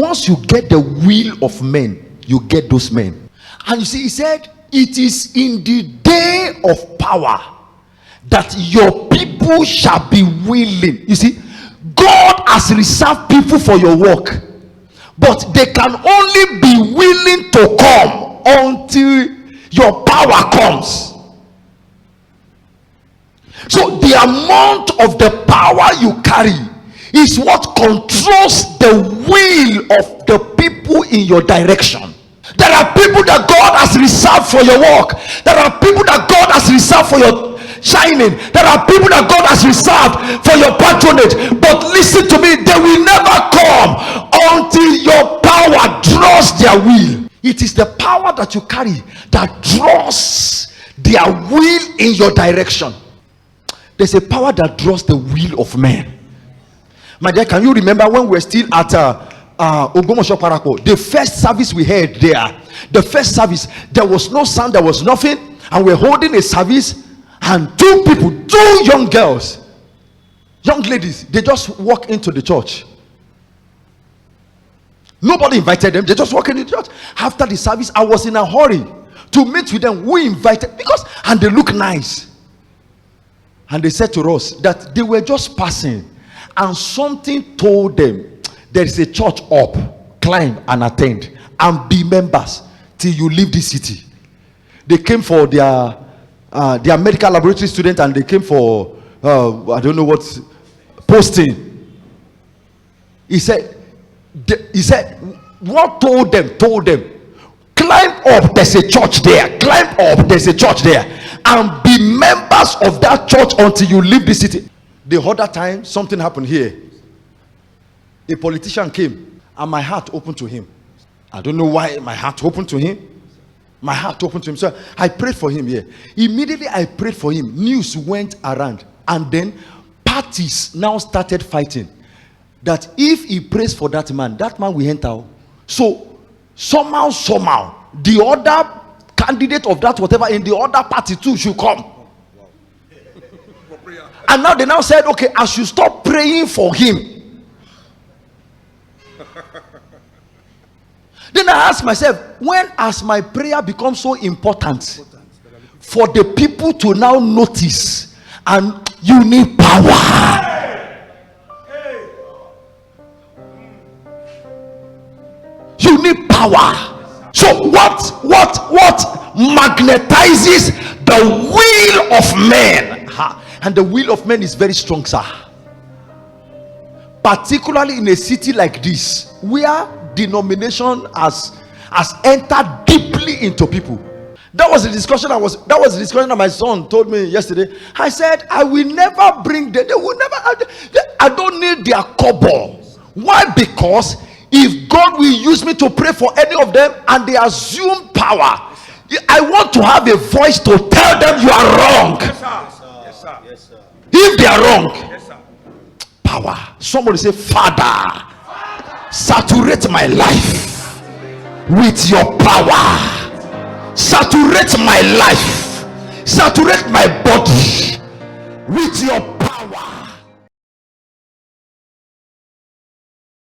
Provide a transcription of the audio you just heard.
once you get the will of men, you get those men. And you see, he said, it is in the day of power that your people shall be willing. You see, God has reserved people for your work, but they can only be willing to come until your power comes. So the amount of the power you carry is what controls the will of the people in your direction. There are people that God has reserved for your work. There are people that God has reserved for your shining. There are people that God has reserved for your patronage. But listen to me, they will never come until your power draws their will. It is the power that you carry that draws their will in your direction. There's a power that draws the will of men. My dear, can you remember when we were still at Ogbomoso Parako? The first service we had there, the first service, there was no sound, there was nothing, and we're holding a service, and two young girls, young ladies, they just walk into the church. Nobody invited them, they just walk into the church. After the service, I was in a hurry to meet with them. We invited, and they look nice. And they said to us that they were just passing, and something told them, there is a church up, climb and attend and be members till you leave this city. They came for their medical laboratory student, and they came for I don't know what posting. He said what told them, climb up, there's a church there, climb up, there's a church there, and be members of that church until you leave the city. The other time something happened here. A politician came, and my heart opened to him. I don't know why my heart opened to him. My heart opened to him. So I prayed for him here. Immediately I prayed for him. News went around, and then parties now started fighting that if he prays for that man will enter. So somehow the other candidate of that whatever in the other party too should come. And now they now said, okay, I should stop praying for him. Then I asked myself, when has my prayer become so important for the people to now notice? And you need power. You need power. So what magnetizes the will of men? And the will of men is very strong, sir. Particularly in a city like this, where denomination has entered deeply into people. That was the discussion that my son told me yesterday. I said, I will never bring them. They will never. I don't need their kobo. Why? Because if God will use me to pray for any of them and they assume power, I want to have a voice to tell them you are wrong. Yes, sir. Yes, sir. Yes, sir. If they are wrong, yes, sir. Power. Somebody say, Father, saturate my life with your power. Saturate my life, saturate my body with your